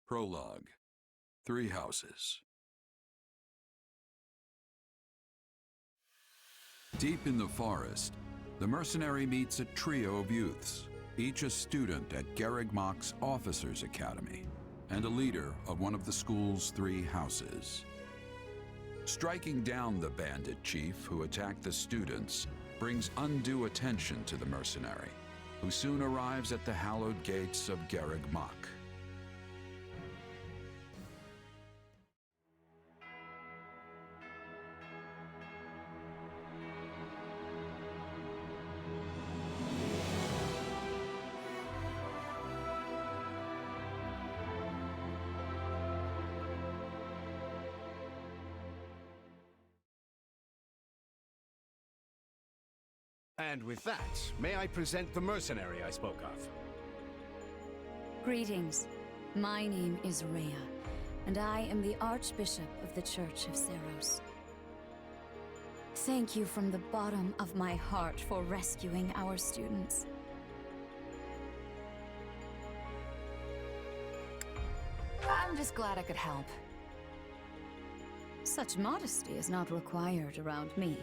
Prologue. 3 houses. Deep in the forest, the mercenary meets a trio of youths, each a student at Garrigmach's Officers' Academy, and a leader of one of the school's 3 houses. Striking down the bandit chief who attacked the students brings undue attention to the mercenary, who soon arrives at the hallowed gates of Garrigmach. And with that, may I present the mercenary I spoke of? Greetings. My name is Rhea, and I am the Archbishop of the Church of Seros. Thank you from the bottom of my heart for rescuing our students. I'm just glad I could help. Such modesty is not required around me.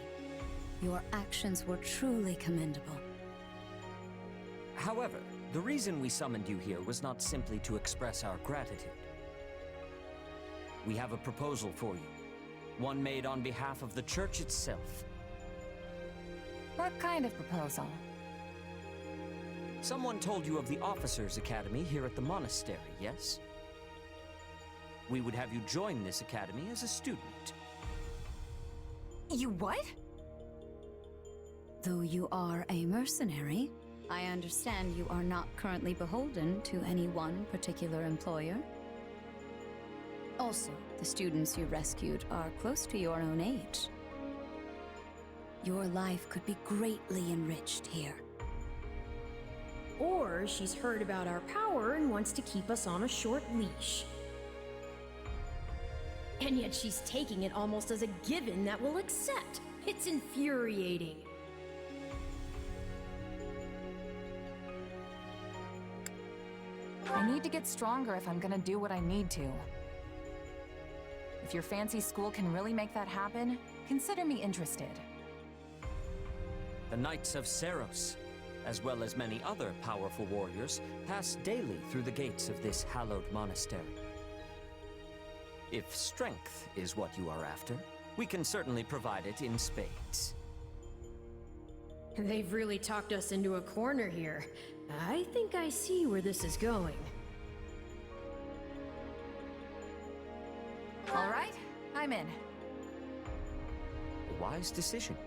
Your actions were truly commendable. However, the reason we summoned you here was not simply to express our gratitude. We have a proposal for you, one made on behalf of the church itself. What kind of proposal? Someone told you of the Officers' Academy here at the monastery, yes? We would have you join this academy as a student. You what? Though you are a mercenary, I understand you are not currently beholden to any one particular employer. Also, the students you rescued are close to your own age. Your life could be greatly enriched here. Or she's heard about our power and wants to keep us on a short leash. And yet she's taking it almost as a given that we'll accept. It's infuriating. I need to get stronger if I'm gonna do what I need to. If your fancy school can really make that happen, consider me interested. The Knights of Seros, as well as many other powerful warriors, pass daily through the gates of this hallowed monastery. If strength is what you are after, we can certainly provide it in spades. They've really talked us into a corner here. I think I see where this is going. All right, I'm in. A wise decision.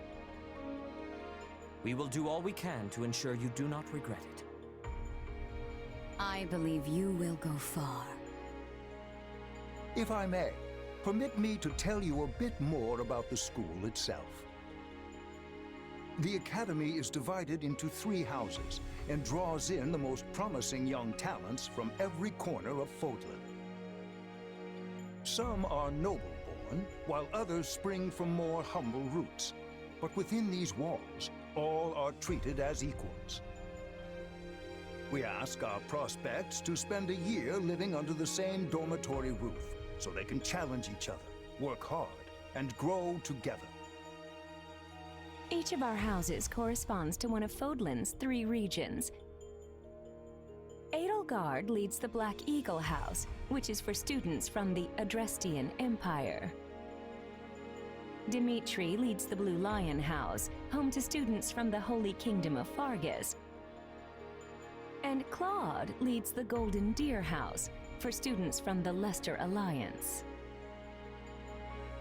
We will do all we can to ensure you do not regret it. I believe you will go far. If I may, permit me to tell you a bit more about the school itself. The Academy is divided into 3 houses and draws in the most promising young talents from every corner of Fodlan. Some are noble-born, while others spring from more humble roots. But within these walls, all are treated as equals. We ask our prospects to spend a year living under the same dormitory roof, so they can challenge each other, work hard, and grow together. Each of our houses corresponds to one of Fodlan's 3 regions. Edelgard leads the Black Eagle House, which is for students from the Adrestian Empire. Dimitri leads the Blue Lion House, home to students from the Holy Kingdom of Fargus. And Claude leads the Golden Deer House, for students from the Leicester Alliance.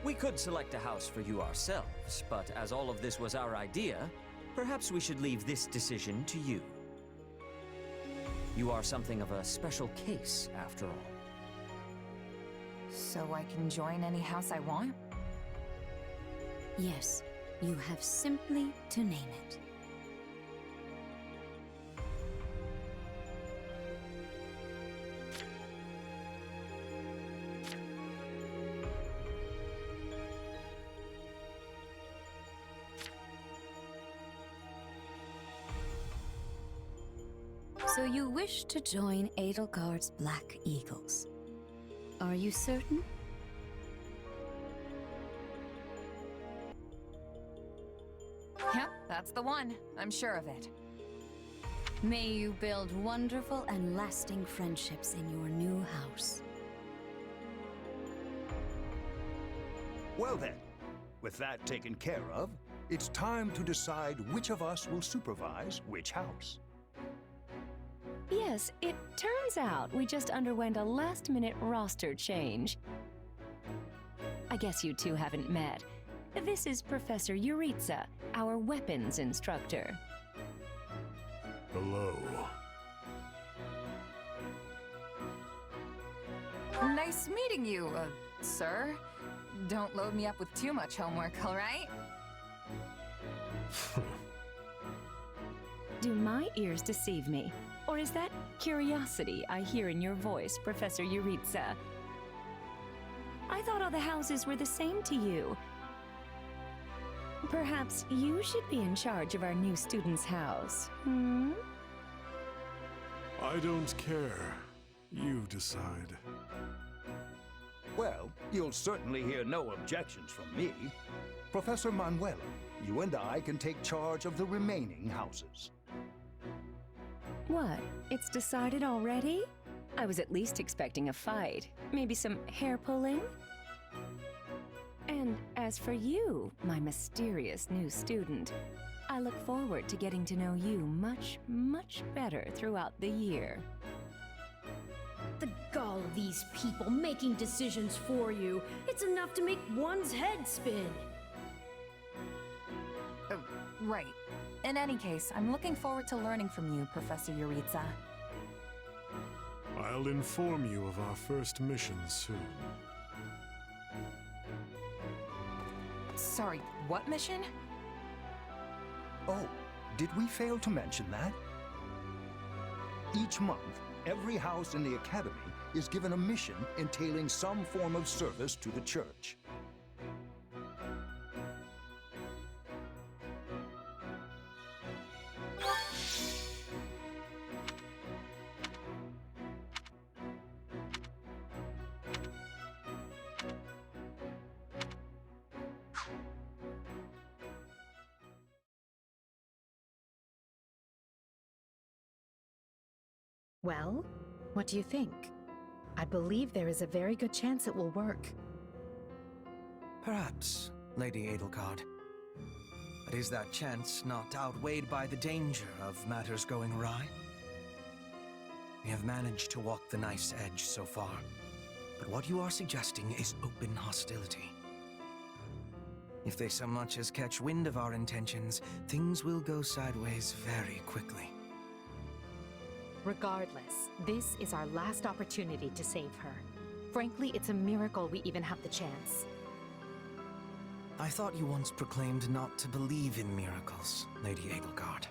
We could select a house for you ourselves, but as all of this was our idea, perhaps we should leave this decision to you. You are something of a special case, after all. So I can join any house I want? Yes, you have simply to name it. So you wish to join Edelgard's Black Eagles. Are you certain? Yep, that's the one. I'm sure of it. May you build wonderful and lasting friendships in your new house. Well then, with that taken care of, it's time to decide which of us will supervise which house. Yes, it turns out we just underwent a last-minute roster change. I guess you two haven't met. This is Professor Yuritsa, our weapons instructor. Hello. Nice meeting you, sir. Don't load me up with too much homework, all right? Do my ears deceive me? Or is that curiosity I hear in your voice, Professor Yuritsa? I thought all the houses were the same to you. Perhaps you should be in charge of our new student's house, hmm? I don't care. You decide. Well, you'll certainly hear no objections from me. Professor Manuela, you and I can take charge of the remaining houses. What? It's decided already? I was at least expecting a fight. Maybe some hair pulling? And as for you, my mysterious new student, I look forward to getting to know you much, much better throughout the year. The gall of these people making decisions for you. It's enough to make one's head spin. Right. In any case, I'm looking forward to learning from you, Professor Yuritsa. I'll inform you of our first mission soon. Sorry, what mission? Oh, did we fail to mention that? Each month, every house in the Academy is given a mission entailing some form of service to the Church. Well, what do you think? I believe there is a very good chance it will work. Perhaps, Lady Edelgard. But is that chance not outweighed by the danger of matters going awry? We have managed to walk the knife's edge so far, but what you are suggesting is open hostility. If they so much as catch wind of our intentions, things will go sideways very quickly. Regardless, this is our last opportunity to save her. Frankly, it's a miracle we even have the chance. I thought you once proclaimed not to believe in miracles, Lady Edelgard.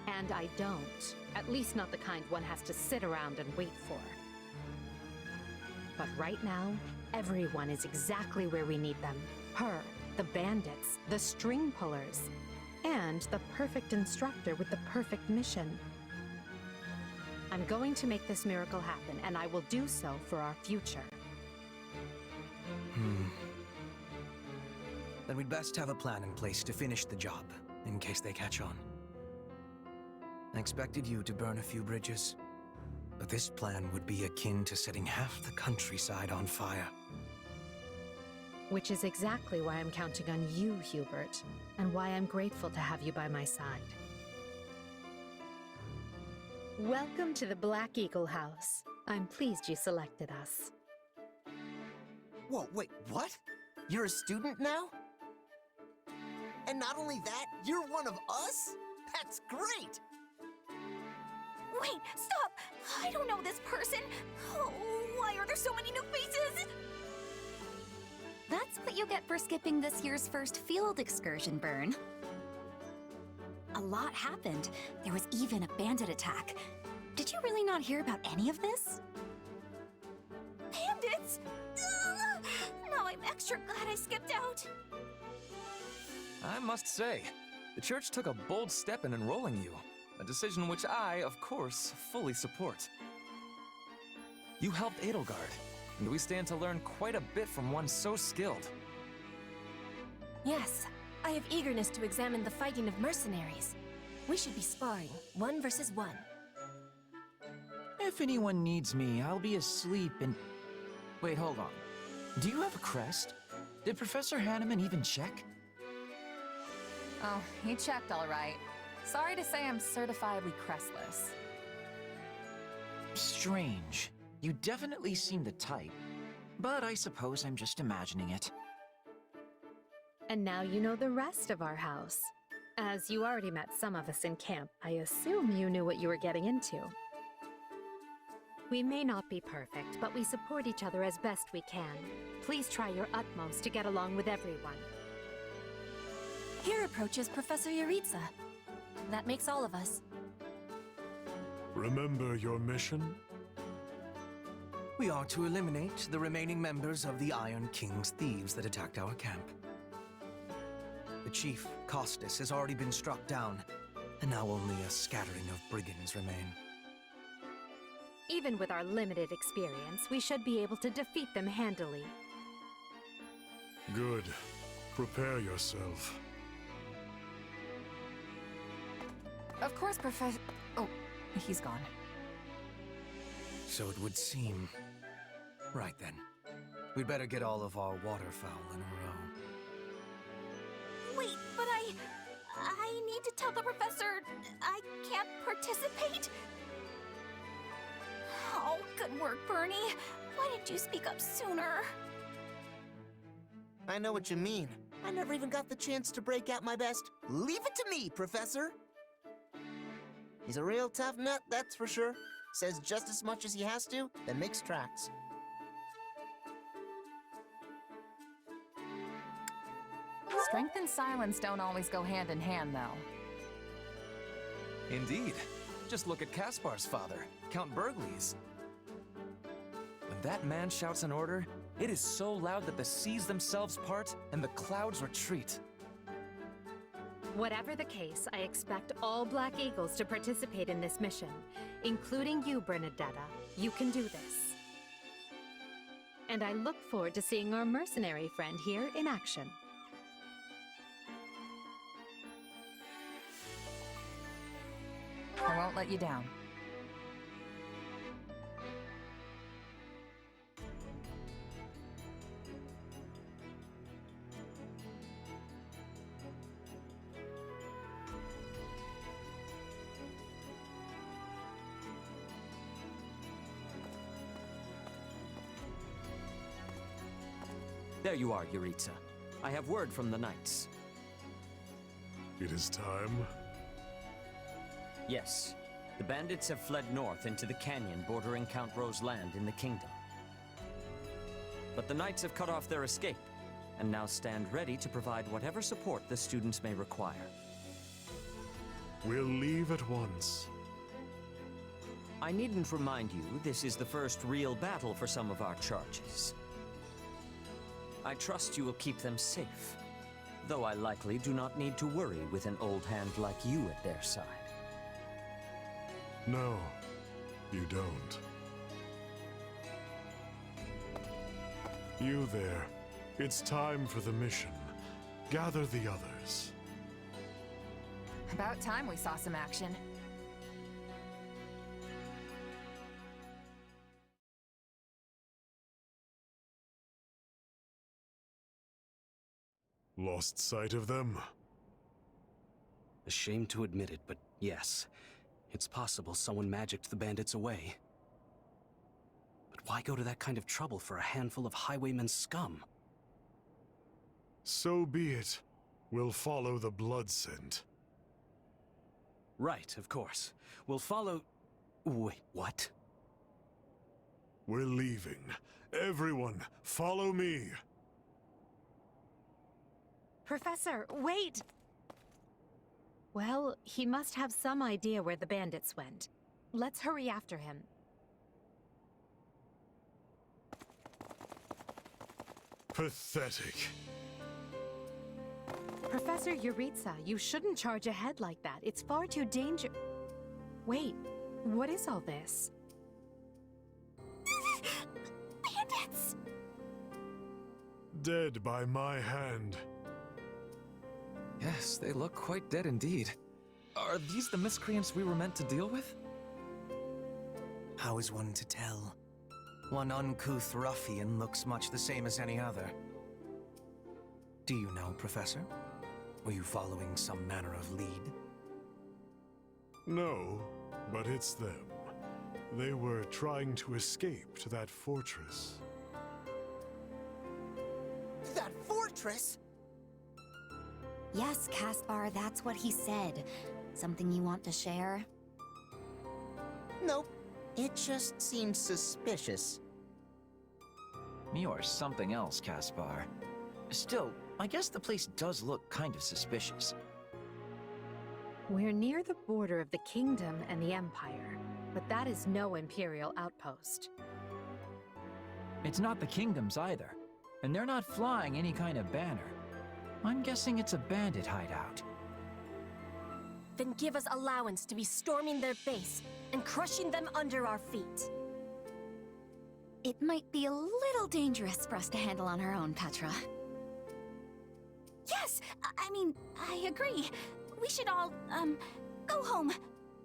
And I don't. At least not the kind one has to sit around and wait for. But right now, everyone is exactly where we need them. Her, the bandits, the string pullers, and the perfect instructor with the perfect mission. I'm going to make this miracle happen, and I will do so for our future. Then we'd best have a plan in place to finish the job, in case they catch on. I expected you to burn a few bridges, but this plan would be akin to setting half the countryside on fire. Which is exactly why I'm counting on you, Hubert, and why I'm grateful to have you by my side. Welcome to the Black Eagle House. I'm pleased you selected us. Whoa, wait, what? You're a student now? And not only that, you're one of us? That's great! Wait, stop! I don't know this person! Oh, why are there so many new faces? That's what you get for skipping this year's first field excursion, Byrne. A lot happened. There was even a bandit attack. Did you really not hear about any of this? Bandits! Ugh! Now I'm extra glad I skipped out. I must say, the church took a bold step in enrolling you. A decision which I, of course, fully support. You helped Edelgard, and we stand to learn quite a bit from one so skilled. Yes, I have eagerness to examine the fighting of mercenaries. We should be sparring, 1 versus 1. If anyone needs me, I'll be asleep and... Wait, hold on. Do you have a crest? Did Professor Hanneman even check? Oh, he checked all right. Sorry to say I'm certifiably crestless. Strange. You definitely seem the type. But I suppose I'm just imagining it. And now you know the rest of our house. As you already met some of us in camp, I assume you knew what you were getting into. We may not be perfect, but we support each other as best we can. Please try your utmost to get along with everyone. Here approaches Professor Yaritza. That makes all of us. Remember your mission? We are to eliminate the remaining members of the Iron King's thieves that attacked our camp. The chief, Costas, has already been struck down, and now only a scattering of brigands remain. Even with our limited experience, we should be able to defeat them handily. Good. Prepare yourself. Of course, Professor... Oh, he's gone. So it would seem. Right then. We'd better get all of our waterfowl in a row. Wait, but I need to tell the professor I can't participate? Oh, good work, Bernie. Why didn't you speak up sooner? I know what you mean. I never even got the chance to break out my best. Leave it to me, Professor! He's a real tough nut, that's for sure. Says just as much as he has to, then makes tracks. Strength and silence don't always go hand in hand, though. Indeed. Just look at Kaspar's father, Count Burgles. When that man shouts an order, it is so loud that the seas themselves part and the clouds retreat. Whatever the case, I expect all Black Eagles to participate in this mission, including you, Bernadetta. You can do this. And I look forward to seeing our mercenary friend here in action. I won't let you down. There you are, Yaritza. I have word from the knights. It is time. Yes. The bandits have fled north into the canyon bordering Count Ro's land in the kingdom. But the knights have cut off their escape, and now stand ready to provide whatever support the students may require. We'll leave at once. I needn't remind you, this is the first real battle for some of our charges. I trust you will keep them safe, though I likely do not need to worry with an old hand like you at their side. No, you don't. You there. It's time for the mission. Gather the others. About time we saw some action. Lost sight of them? Ashamed to admit it, but yes. It's possible someone magicked the bandits away. But why go to that kind of trouble for a handful of highwaymen scum? So be it. We'll follow the blood scent. Right, of course. We'll follow... Wait, what? We're leaving. Everyone, follow me. Professor, wait! Well, he must have some idea where the bandits went. Let's hurry after him. Pathetic. Professor Yaritza, you shouldn't charge ahead like that. It's far too dangerous. Wait, what is all this? bandits! Dead by my hand. Yes, they look quite dead indeed. Are these the miscreants we were meant to deal with? How is one to tell? One uncouth ruffian looks much the same as any other. Do you know, Professor? Were you following some manner of lead? No, but it's them. They were trying to escape to that fortress. That fortress? Yes, Caspar, that's what he said. Something you want to share? Nope. It just seems suspicious. You are something else, Caspar. Still, I guess the place does look kind of suspicious. We're near the border of the kingdom and the Empire, but that is no Imperial outpost. It's not the kingdoms either, and they're not flying any kind of banner. I'm guessing it's a bandit hideout. Then give us allowance to be storming their base and crushing them under our feet. It might be a little dangerous for us to handle on our own, Petra. Yes! I mean, I agree. We should all, go home.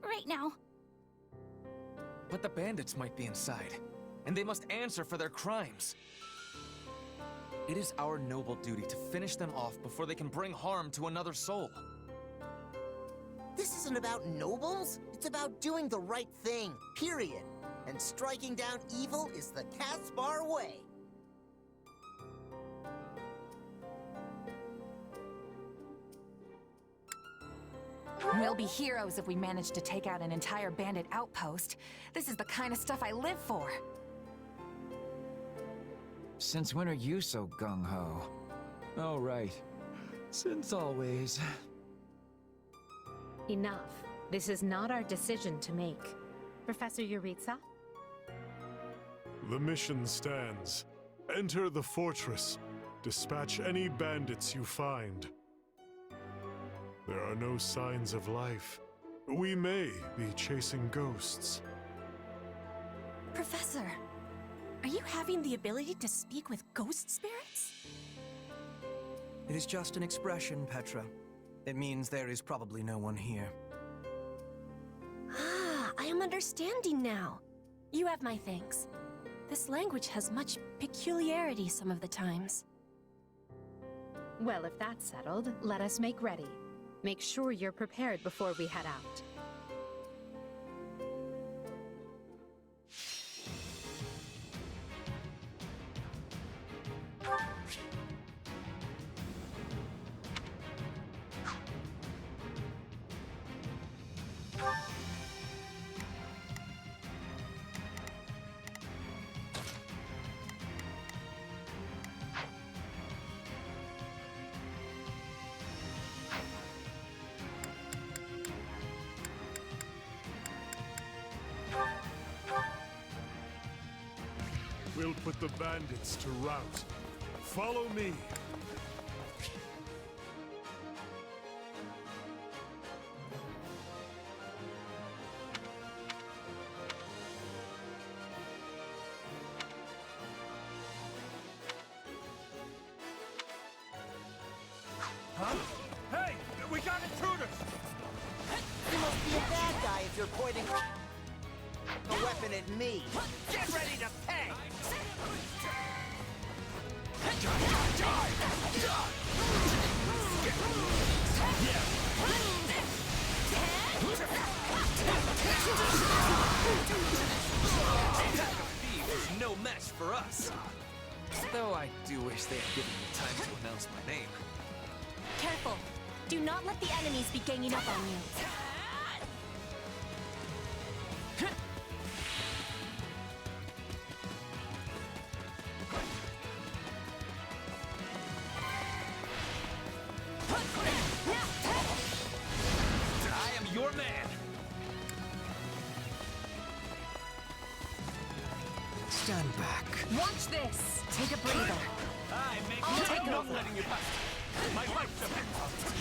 Right now. But the bandits might be inside, and they must answer for their crimes. It is our noble duty to finish them off before they can bring harm to another soul. This isn't about nobles. It's about doing the right thing, period. And striking down evil is the Caspar way. We'll be heroes if we manage to take out an entire bandit outpost. This is the kind of stuff I live for. Since when are you so gung-ho? Oh, right. Since always. Enough. This is not our decision to make. Professor Yuritsa? The mission stands. Enter the fortress. Dispatch any bandits you find. There are no signs of life. We may be chasing ghosts. Professor, are you having the ability to speak with ghost spirits? It is just an expression, Petra. It means there is probably no one here. Ah, I am understanding now. You have my thanks. This language has much peculiarity some of the times. Well, if that's settled, let us make ready. Make sure you're prepared before we head out. We'll put the bandits to rout. Follow me. Huh? Hey! We got intruders! You must be a bad guy if you're pointing a weapon at me. Get ready to pay! No match for us. Though I do wish they had given me time to announce my name. Careful. Do not let the enemies be ganging up on you. I am your man. Stand back. Watch this. Take a breather. I'll take not over. letting you pass. My life depends on it.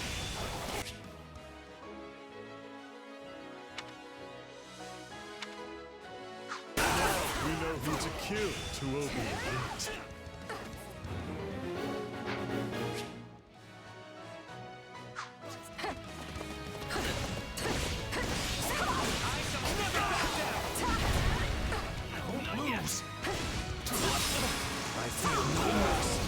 We know who to kill to open the gate. I feel no mercy.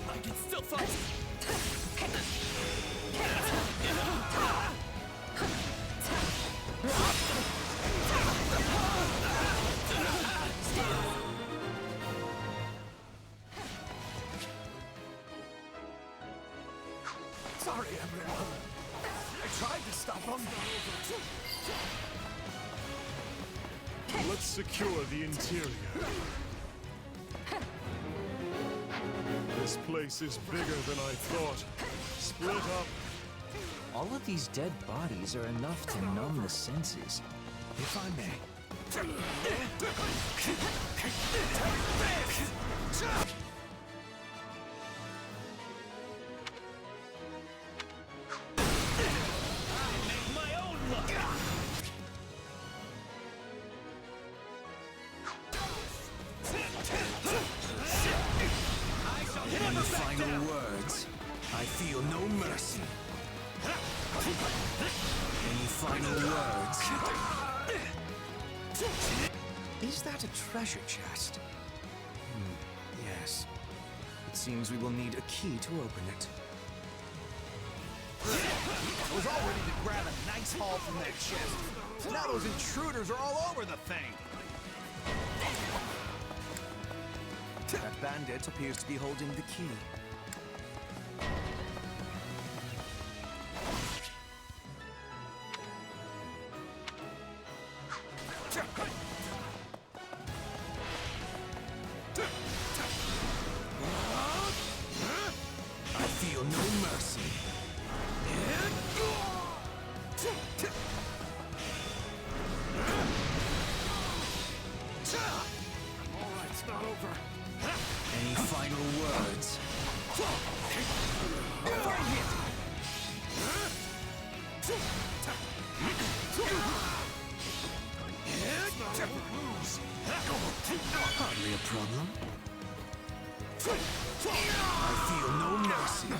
I can still fight! Sorry, everyone. I tried to stop them. Let's secure the interior. This place is bigger than I thought. Split up. All of these dead bodies are enough to numb the senses. If I may. Any final words? I feel no mercy. Any final words? Is that a treasure chest? Yes. It seems we will need a key to open it. I was all ready to grab a nice haul from that chest. Now those intruders are all over the thing. That bandit appears to be holding the key. I feel no mercy. All right, it's not over. Any final words? Hardly a problem. I feel no mercy.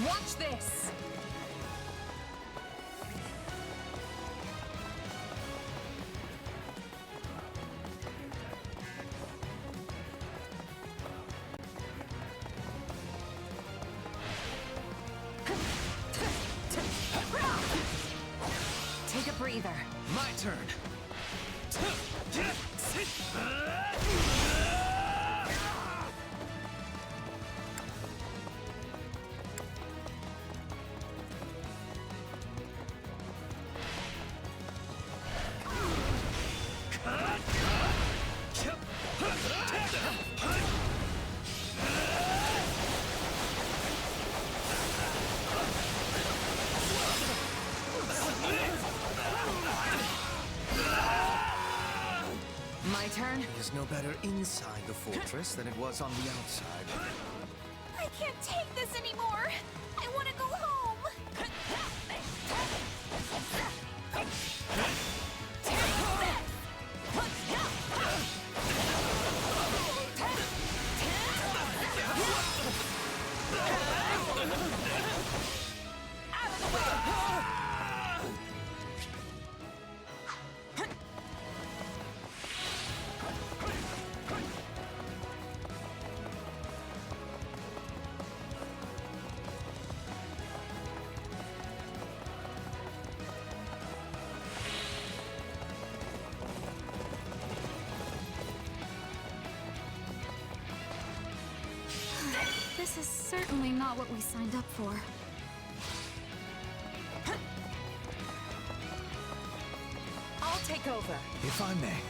Watch this! Take a breather. My turn. My turn? It is no better inside the fortress than it was on the outside. I can't take this anymore. I want to go home. This is certainly not what we signed up for. I'll take over. If I may.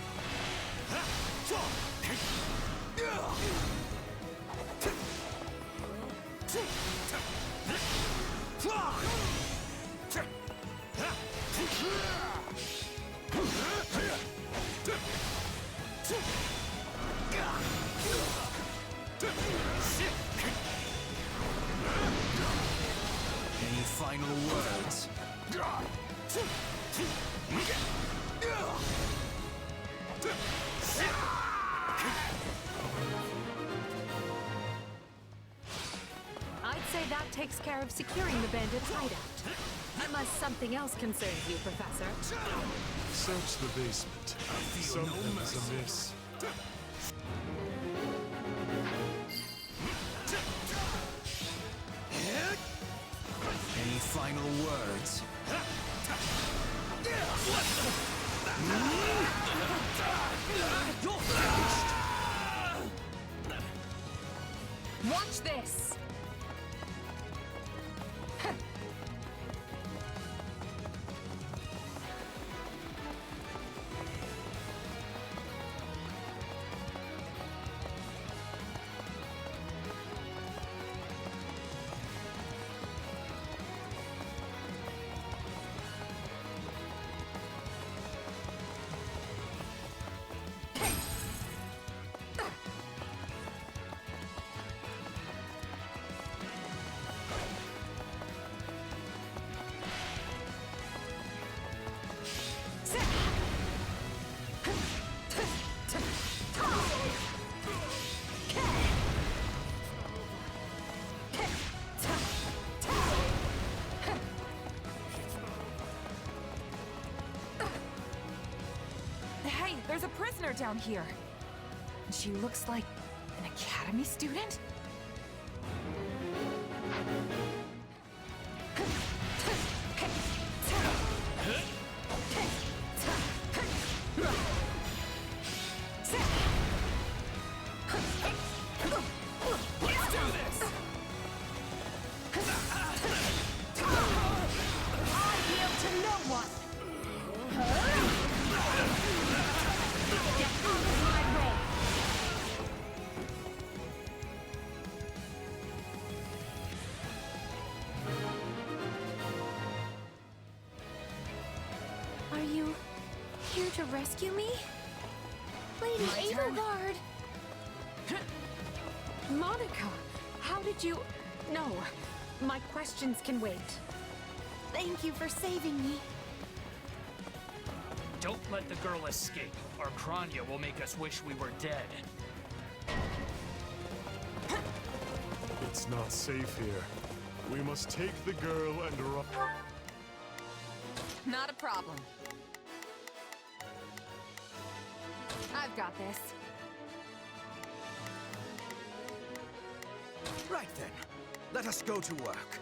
Any final words? I'd say that takes care of securing the bandits' hideout. Unless something else concerns you, Professor. Search the basement. Something is amiss. Any final words? You're finished! Watch this! Hey, there's a prisoner down here. She looks like an academy student? Let's do this! I yield to no one! Get out of my way! Are you here to rescue me? Lady My turn. Edelgard! Monica, how did you... No, my questions can wait. Thank you for saving me. Don't let the girl escape, or Kranya will make us wish we were dead. It's not safe here. We must take the girl and run. Not a problem. I've got this. Right then, let us go to work.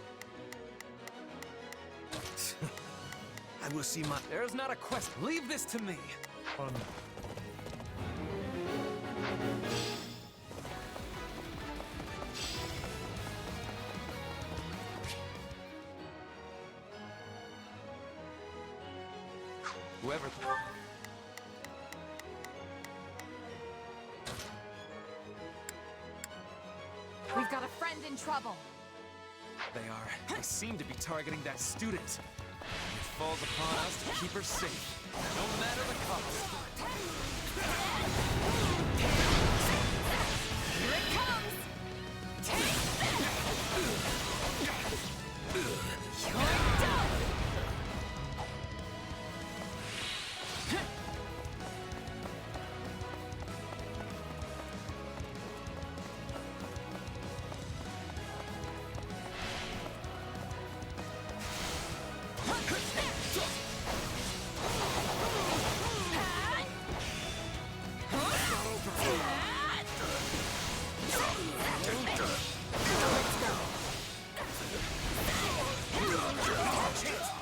I will see my... There's not a quest. Leave this to me. Whoever... We've got a friend in trouble. They seem to be targeting that student. It falls upon us to keep her safe, no matter the cost. Here it comes! Take this! You're done!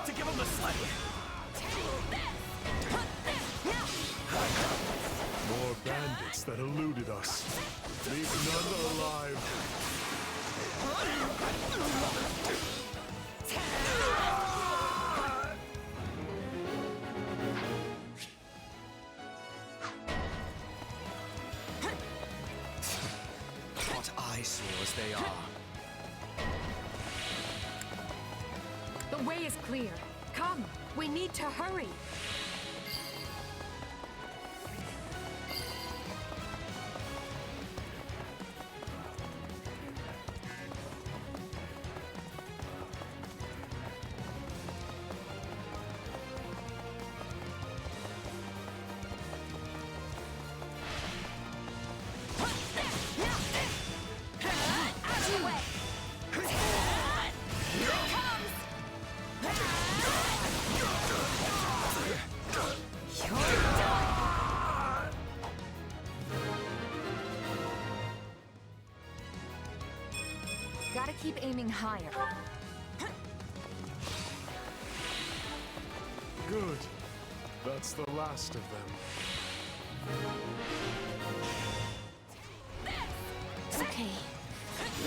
To give him the sled! More bandits that eluded us. Leave none alive. eyesores they are. The way is clear. Come, we need to hurry. Gotta keep aiming higher. Good. That's the last of them. Okay.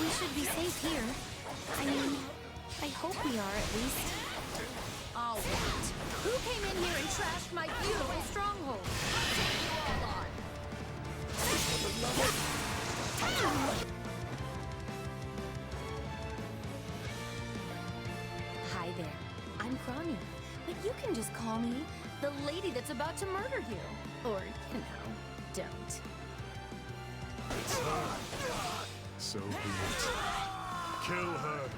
We should be safe here. I mean, I hope we are at least. All right. Who came in here and trashed my beautiful stronghold? I'll take you all on. Hi there. I'm Crania, but you can just call me the lady that's about to murder you. Or, you know, don't. It's her. So be it. Kill her.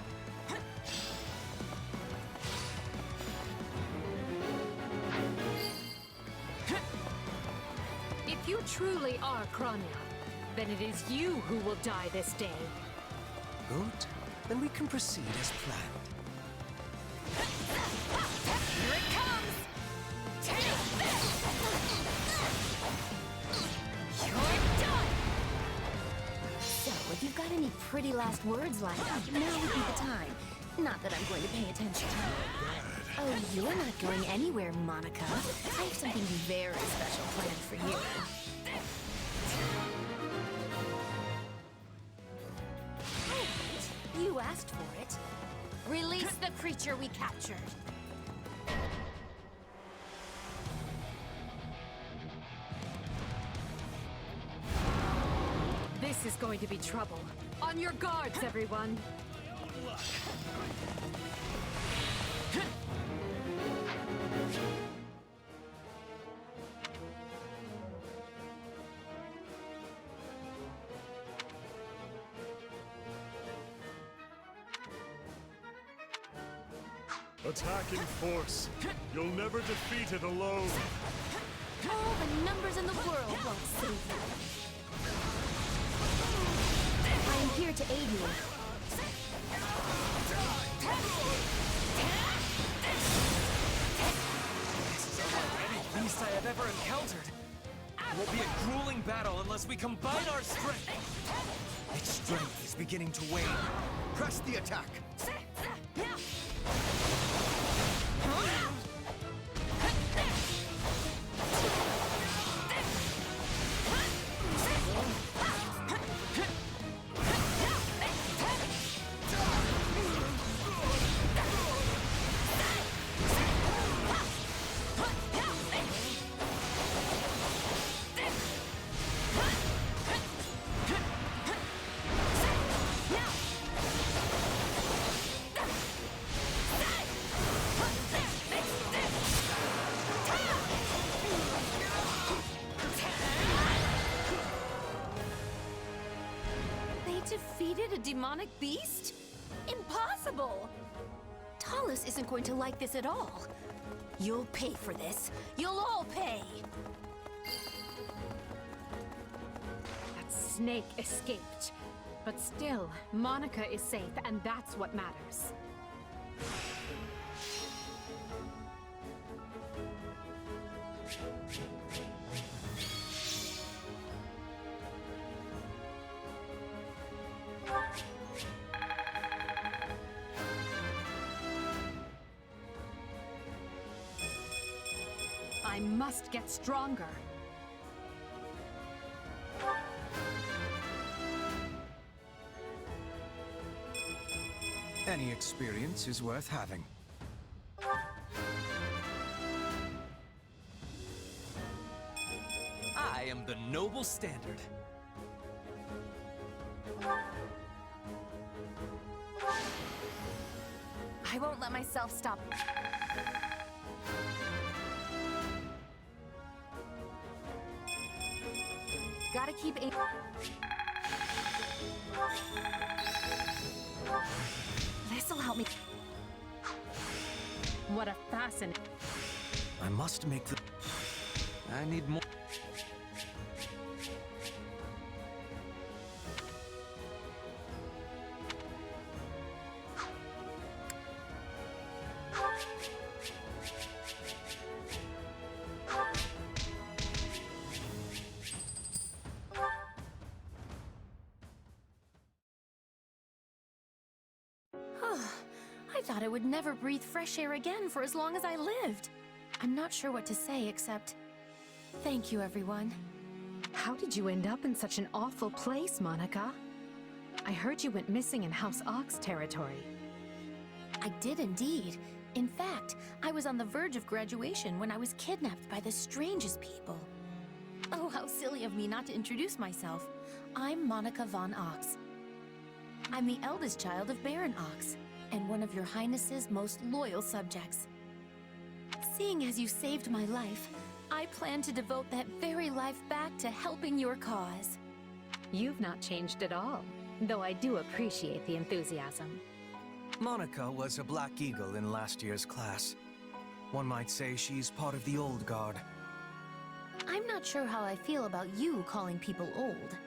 If you truly are Crania, then it is you who will die this day. Good. Then we can proceed as planned. Here it comes! Take this! You're done! So, if you've got any pretty last words lined up, now would be the time. Not that I'm going to pay attention. Oh, you're not going anywhere, Monica. I have something very special planned for you. You asked for it. Release the creature we captured. This is going to be trouble. On your guards, everyone. Attack in force. You'll never defeat it alone. All the numbers in the world won't save you. I am here to aid you. This is unlike any beast I have ever encountered. It will be a grueling battle unless we combine our strength. Its strength is beginning to wane. Press the attack. Defeated a demonic beast? Impossible! Talus isn't going to like this at all. You'll pay for this. You'll all pay! That snake escaped. But still, Monica is safe, and that's what matters. I must get stronger. Any experience is worth having. I am the noble standard. I won't let myself stop. Gotta keep aim. This'll help me. What a fascinating... I must make the... I need more. I thought I would never breathe fresh air again for as long as I lived. I'm not sure what to say except... thank you, everyone. How did you end up in such an awful place, Monica? I heard you went missing in House Ox territory. I did indeed. In fact, I was on the verge of graduation when I was kidnapped by the strangest people. Oh, how silly of me not to introduce myself. I'm Monica von Ox. I'm the eldest child of Baron Ox, and one of your Highness's most loyal subjects. Seeing as you saved my life, I plan to devote that very life back to helping your cause. You've not changed at all, though I do appreciate the enthusiasm. Monica was a Black Eagle in last year's class. One might say she's part of the old guard. I'm not sure how I feel about you calling people old.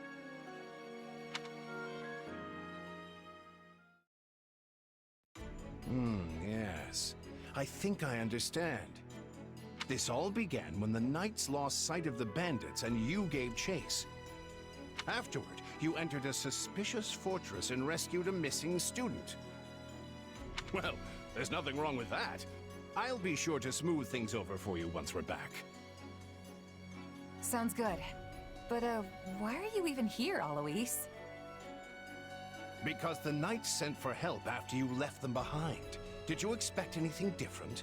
Yes. I think I understand. This all began when the knights lost sight of the bandits and you gave chase. Afterward, you entered a suspicious fortress and rescued a missing student. Well, there's nothing wrong with that. I'll be sure to smooth things over for you once we're back. Sounds good. But, why are you even here, Alois? Because the knights sent for help after you left them behind. Did you expect anything different?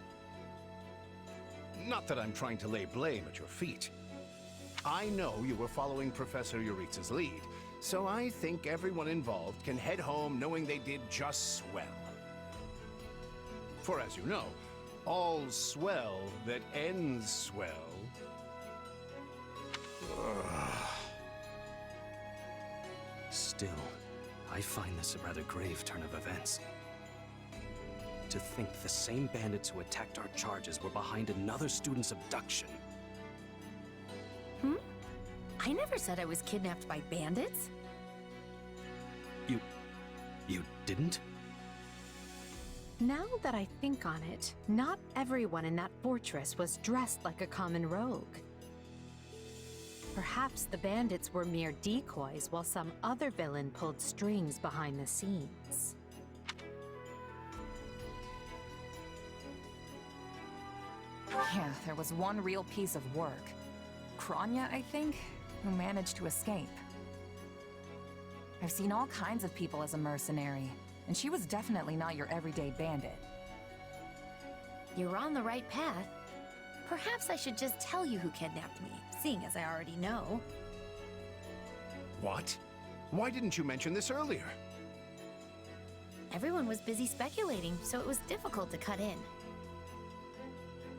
Not that I'm trying to lay blame at your feet. I know you were following Professor Euritza's lead, so I think everyone involved can head home knowing they did just swell. For as you know, all's swell that ends swell. Still, I find this a rather grave turn of events. To think the same bandits who attacked our charges were behind another student's abduction. I never said I was kidnapped by bandits. You didn't? Now that I think on it, not everyone in that fortress was dressed like a common rogue. Perhaps the bandits were mere decoys while some other villain pulled strings behind the scenes. Yeah, there was one real piece of work. Kranya, I think, who managed to escape. I've seen all kinds of people as a mercenary, and she was definitely not your everyday bandit. You're on the right path. Perhaps I should just tell you who kidnapped me, seeing as I already know. What? Why didn't you mention this earlier? Everyone was busy speculating, so it was difficult to cut in.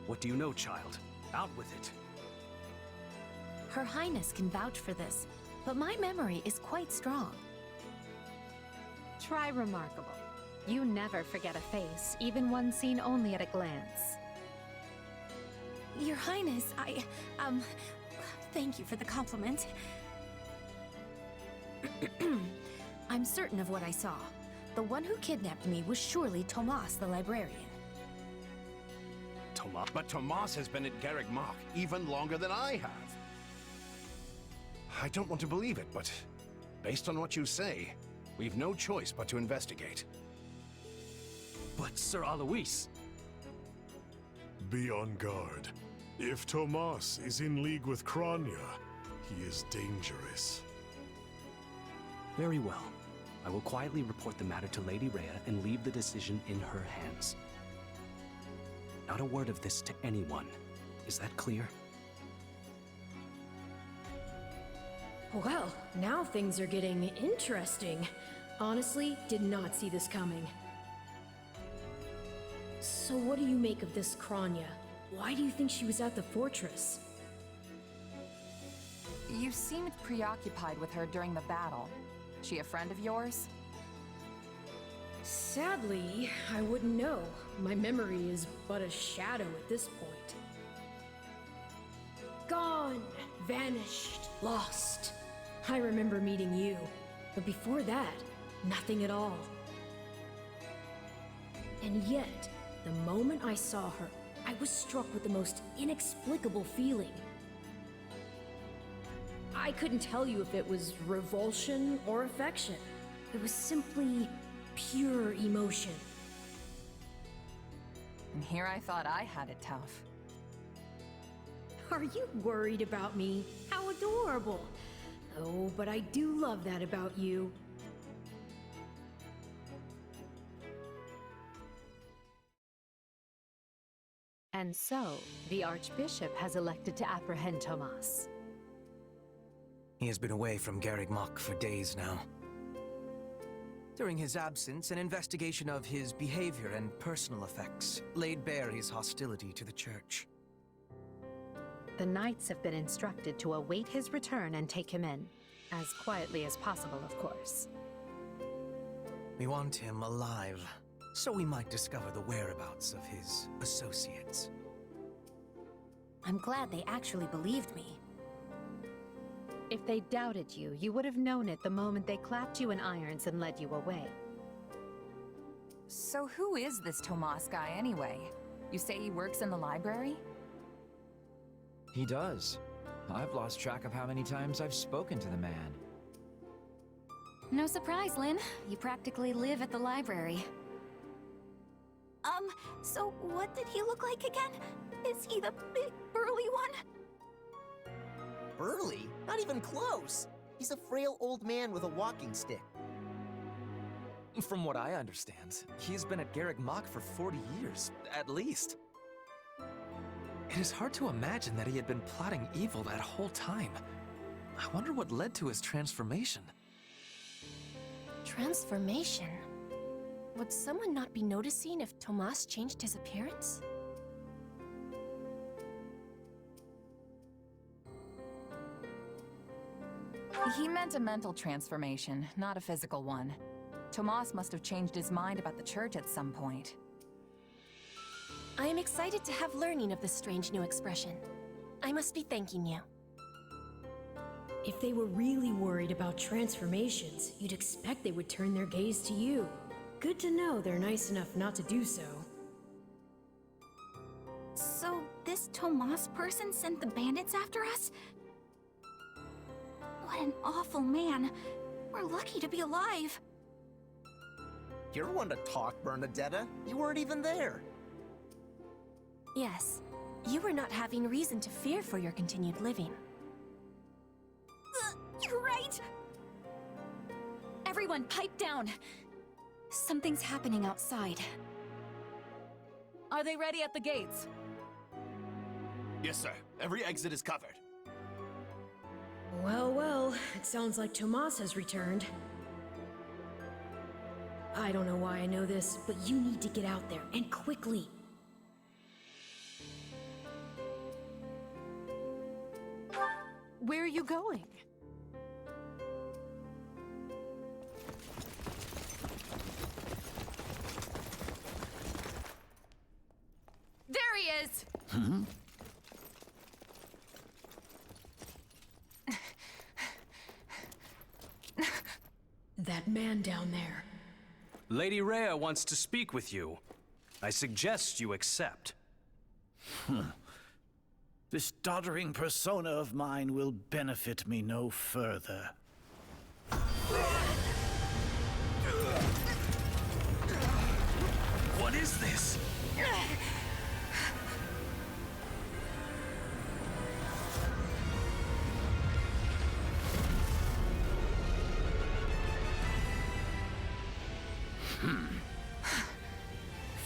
What do you know, child? Out with it. Her Highness can vouch for this, but my memory is quite strong. Try remarkable. You never forget a face, even one seen only at a glance. Your Highness, thank you for the compliment. I'm certain of what I saw. The one who kidnapped me was surely Tomas the librarian. Tomas? But Tomas has been at Garreg Mach even longer than I have. I don't want to believe it, but based on what you say, we've no choice but to investigate. But Sir Alois... Be on guard. If Tomas is in league with Kranya, he is dangerous. Very well. I will quietly report the matter to Lady Rhea and leave the decision in her hands. Not a word of this to anyone. Is that clear? Well, now things are getting interesting. Honestly, did not see this coming. So what do you make of this Kranya? Why do you think she was at the fortress? You seemed preoccupied with her during the battle. She a friend of yours? Sadly, I wouldn't know. My memory is but a shadow at this point. Gone, vanished, lost. I remember meeting you, but before that, nothing at all. And yet, the moment I saw her, I was struck with the most inexplicable feeling. I couldn't tell you if it was revulsion or affection. It was simply pure emotion. And here I thought I had it tough. Are you worried about me? How adorable! Oh, but I do love that about you. And so, the Archbishop has elected to apprehend Tomas. He has been away from Garreg Mach for days now. During his absence, an investigation of his behavior and personal effects laid bare his hostility to the Church. The Knights have been instructed to await his return and take him in. As quietly as possible, of course. We want him alive, so we might discover the whereabouts of his associates. I'm glad they actually believed me. If they doubted you, you would have known it the moment they clapped you in irons and led you away. So who is this Tomas guy anyway? You say he works in the library? He does. I've lost track of how many times I've spoken to the man. No surprise, Lynn. You practically live at the library. So what did he look like again? Is he the big, burly one? Burly? Not even close. He's a frail old man with a walking stick. From what I understand, he's been at Garreg Mach for 40 years, at least. It is hard to imagine that he had been plotting evil that whole time. I wonder what led to his transformation. Transformation? Would someone not be noticing if Tomas changed his appearance? He meant a mental transformation, not a physical one. Tomas must have changed his mind about the Church at some point. I am excited to have learning of this strange new expression. I must be thanking you. If they were really worried about transformations, you'd expect they would turn their gaze to you. Good to know they're nice enough not to do so. So, this Tomas person sent the bandits after us? What an awful man. We're lucky to be alive. You're one to talk, Bernadetta. You weren't even there. Yes, you were not having reason to fear for your continued living. You're right! Everyone, pipe down! Something's happening outside. Are they ready at the gates? Yes, sir. Every exit is covered. Well, well, it sounds like Tomas has returned. I don't know why I know this, but you need to get out there, and quickly. Where are you going? There he is! That man down there. Lady Rhea wants to speak with you. I suggest you accept. This doddering persona of mine will benefit me no further. What is this?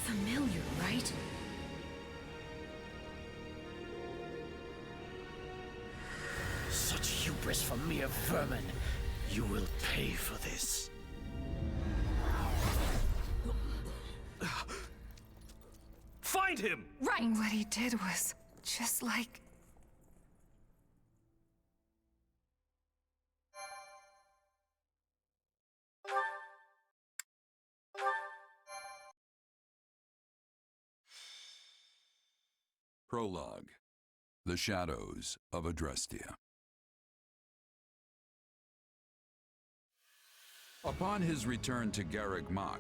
Familiar, right? Such hubris from mere vermin. You will pay for this. him! Right! What he did was just like... Prologue. The Shadows of Adrestia. Upon his return to Garreg Mach,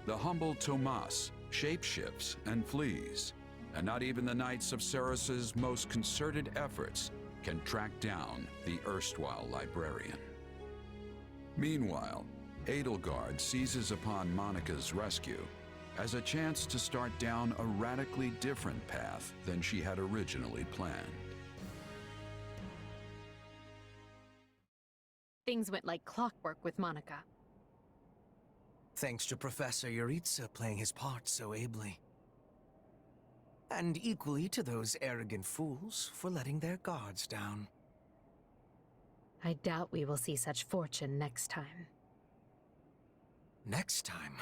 the humble Tomas shapeshifts and flees, and not even the Knights of Ceres's most concerted efforts can track down the erstwhile librarian. Meanwhile, Edelgard seizes upon Monica's rescue as a chance to start down a radically different path than she had originally planned. Things went like clockwork with Monica. Thanks to Professor Yuritsa playing his part so ably. And equally to those arrogant fools for letting their guards down. I doubt we will see such fortune next time. Next time?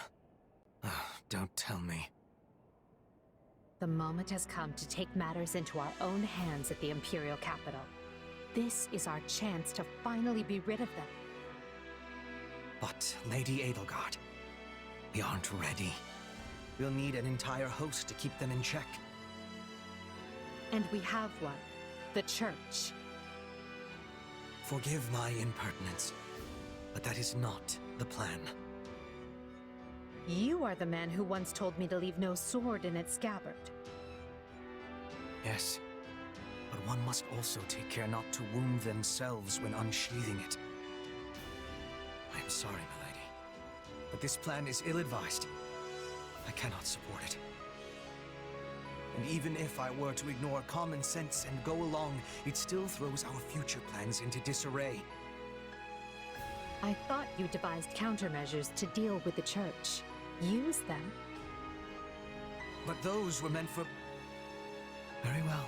Don't tell me. The moment has come to take matters into our own hands at the Imperial capital. This is our chance to finally be rid of them. But, Lady Edelgard, we aren't ready. We'll need an entire host to keep them in check. And we have one. The Church. Forgive my impertinence, but that is not the plan. You are the man who once told me to leave no sword in its scabbard. Yes, but one must also take care not to wound themselves when unsheathing it. I am sorry, milady, but this plan is ill-advised. I cannot support it. And even if I were to ignore common sense and go along, it still throws our future plans into disarray. I thought you devised countermeasures to deal with the Church. Use them. But those were meant for... Very well.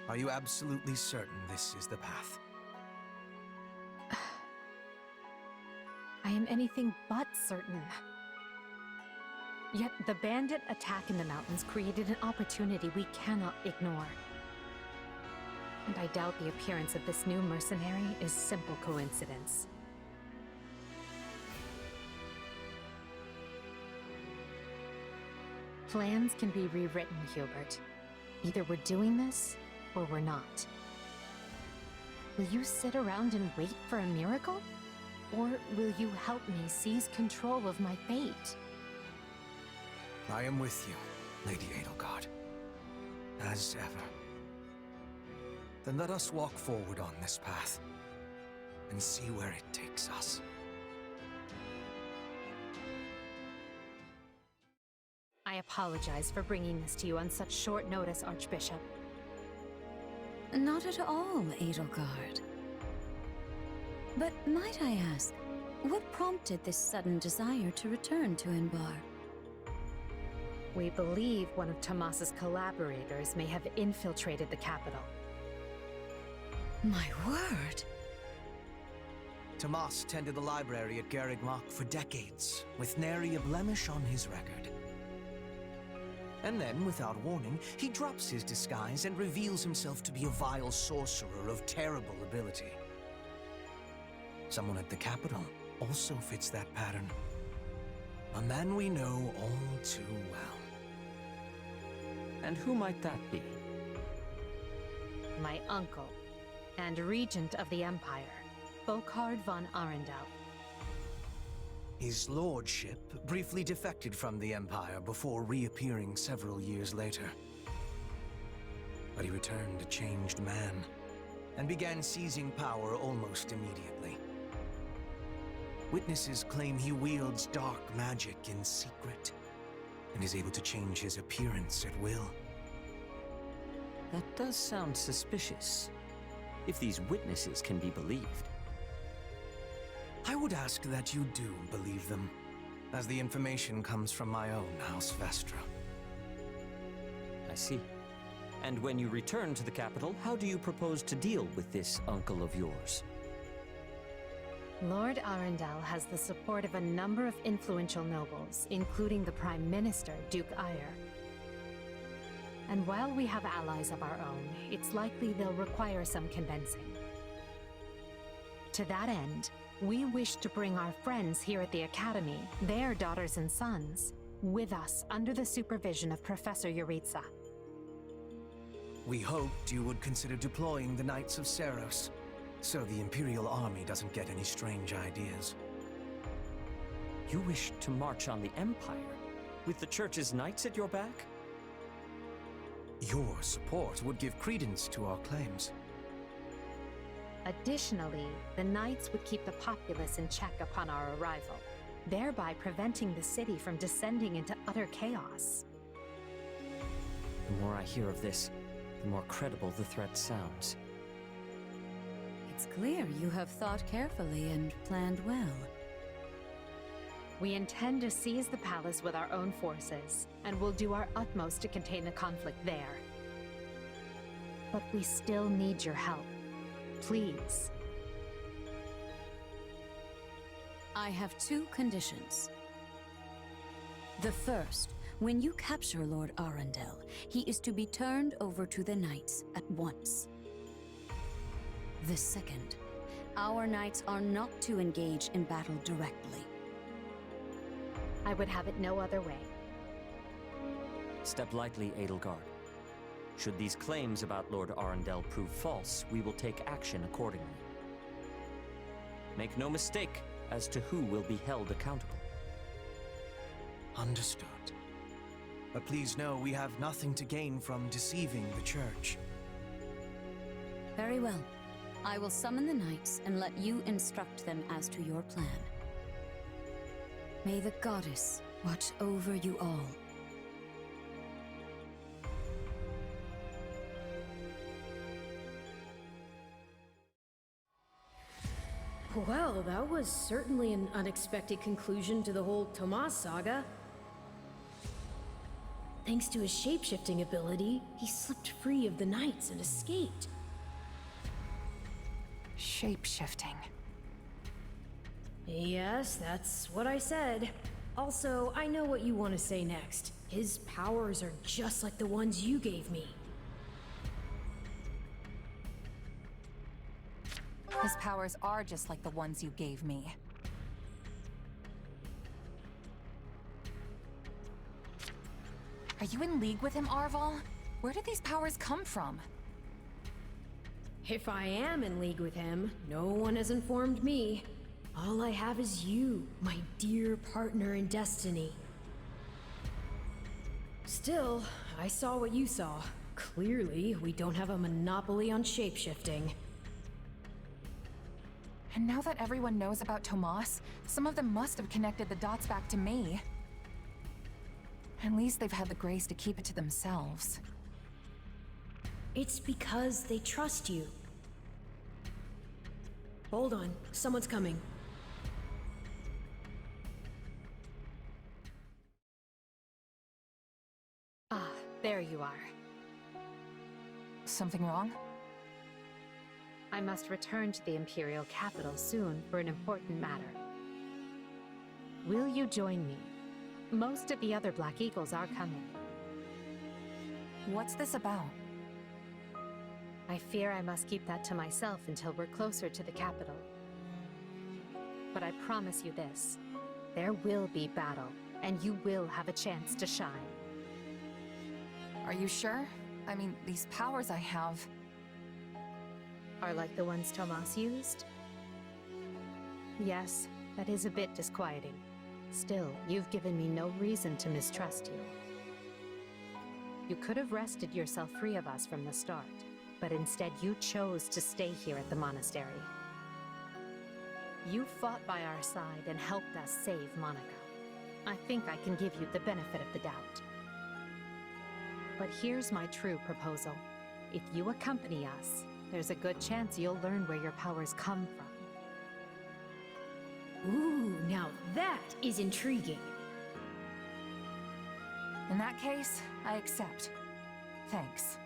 Are you absolutely certain this is the path? I am anything but certain. Yet the bandit attack in the mountains created an opportunity we cannot ignore. And I doubt the appearance of this new mercenary is simple coincidence. Plans can be rewritten, Hubert. Either we're doing this, or we're not. Will you sit around and wait for a miracle? Or will you help me seize control of my fate? I am with you, Lady Edelgard. As ever. Then let us walk forward on this path, and see where it takes us. I apologize for bringing this to you on such short notice, Archbishop. Not at all, Edelgard. But might I ask, what prompted this sudden desire to return to Inbar? We believe one of Tomas's collaborators may have infiltrated the capital. My word! Tomas tended the library at Garreg Mach for decades, with nary a blemish on his record. And then, without warning, he drops his disguise and reveals himself to be a vile sorcerer of terrible ability. Someone at the capital also fits that pattern. A man we know all too well. And who might that be? My uncle, and regent of the Empire, Volkard von Arundel. His lordship briefly defected from the Empire before reappearing several years later. But he returned a changed man, and began seizing power almost immediately. Witnesses claim he wields dark magic in secret, and is able to change his appearance at will. That does sound suspicious, if these witnesses can be believed. I would ask that you do believe them, as the information comes from my own House Vestra. I see. And when you return to the capital, how do you propose to deal with this uncle of yours? Lord Arundel has the support of a number of influential nobles, including the Prime Minister, Duke Ayer. And while we have allies of our own, it's likely they'll require some convincing. To that end, we wish to bring our friends here at the Academy, their daughters and sons, with us under the supervision of Professor Yuritsa. We hoped you would consider deploying the Knights of Seros, so the Imperial Army doesn't get any strange ideas. You wish to march on the Empire, with the Church's knights at your back? Your support would give credence to our claims. Additionally, the Knights would keep the populace in check upon our arrival, thereby preventing the city from descending into utter chaos. The more I hear of this, the more credible the threat sounds. It's clear you have thought carefully and planned well. We intend to seize the palace with our own forces, and will do our utmost to contain the conflict there. But we still need your help. Please. I have 2 conditions. The first, when you capture Lord Arundel, he is to be turned over to the Knights at once. The second, our Knights are not to engage in battle directly. I would have it no other way. Step lightly, Edelgard. Should these claims about Lord Arundel prove false, we will take action accordingly. Make no mistake as to who will be held accountable. Understood. But please know we have nothing to gain from deceiving the Church. Very well. I will summon the Knights and let you instruct them as to your plan. May the Goddess watch over you all. Well, that was certainly an unexpected conclusion to the whole Tomas saga. Thanks to his shape-shifting ability, he slipped free of the Knights and escaped. Shape-shifting. Yes, that's what I said. Also, I know what you want to say next. His powers are just like the ones you gave me. His powers are just like the ones you gave me. Are you in league with him, Arval? Where did these powers come from? If I am in league with him, no one has informed me. All I have is you, my dear partner in destiny. Still, I saw what you saw. Clearly, we don't have a monopoly on shapeshifting. And now that everyone knows about Tomas, some of them must have connected the dots back to me. At least they've had the grace to keep it to themselves. It's because they trust you. Hold on, someone's coming. Ah, there you are. Something wrong? I must return to the Imperial capital soon for an important matter. Will you join me? Most of the other Black Eagles are coming. What's this about? I fear I must keep that to myself until we're closer to the capital. But I promise you this, there will be battle, and you will have a chance to shine. Are you sure? I mean, these powers I have... Are like the ones Tomas used? Yes, that is a bit disquieting. Still, you've given me no reason to mistrust you. You could have wrested yourself free of us from the start, but instead you chose to stay here at the monastery. You fought by our side and helped us save Monica. I think I can give you the benefit of the doubt. But here's my true proposal. If you accompany us, there's a good chance you'll learn where your powers come from. Ooh, now that is intriguing. In that case, I accept. Thanks.